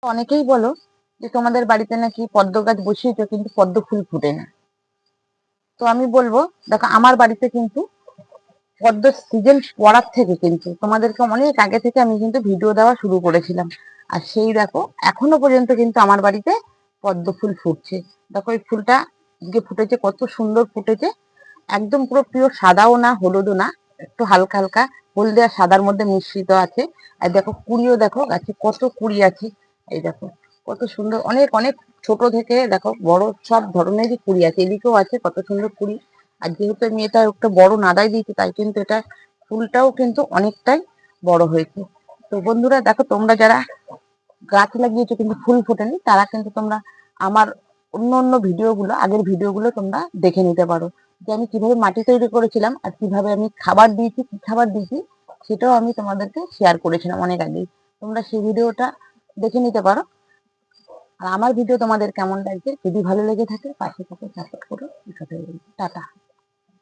অনেকেই বলো যে তোমাদের বাড়িতে নাকি পদ্ম গাছ বসিয়েছো কিন্তু পদ্ম ফুল ফুটে না। তো আমি বলবো, দেখো আমার বাড়িতে কিন্তু পদ্ম সিজন পড়ার থেকে কিন্তু তোমাদেরকে অনেক আগে থেকে আমি কিন্তু ভিডিও দেওয়া শুরু করেছিলাম। আর সেই দেখো এখনো পর্যন্ত কিন্তু আমার বাড়িতে পদ্ম ফুল ফুটছে। দেখো এই ফুলটা যে ফুটেছে কত সুন্দর ফুটেছে, একদম পুরো পিওর সাদাও না হলুদও না, একটু হালকা হালকা হলদে আর সাদার মধ্যে মিশ্রিত আছে। আর দেখো কুড়িও দেখো গাছে কত কুড়ি আছে। এই দেখো কত সুন্দর, অনেক অনেক ছোট থেকে দেখো বড় সব ধরনেরই কুড়ি আছে, এদিকেও আছে কত সুন্দর কুড়ি। আর যেহেতু আমি এটা একটা বড় নাদাই দিয়েছি তাই কিন্তু এটা ফুলটাও কিন্তু অনেকটাই বড় হয়েছে। তো বন্ধুরা দেখো, তোমরা যারা গাছ লাগিয়েছো কিন্তু ফুল ফোটেনি তারা কিন্তু তোমরা আমার অন্য অন্য ভিডিওগুলো, আগের ভিডিওগুলো তোমরা দেখে নিতে পারো, যে আমি কিভাবে মাটি তৈরি করেছিলাম আর কিভাবে আমি খাবার দিয়েছি, কি খাবার দিয়েছি সেটাও আমি তোমাদেরকে শেয়ার করেছিলাম অনেক আগেই। তোমরা সেই ভিডিওটা দেখে নিতে পারো। আর আমার ভিডিও তোমাদের কেমন লাগছে, যদি ভালো লেগে থাকে পাশে থেকে সাপোর্ট করো। টাটা।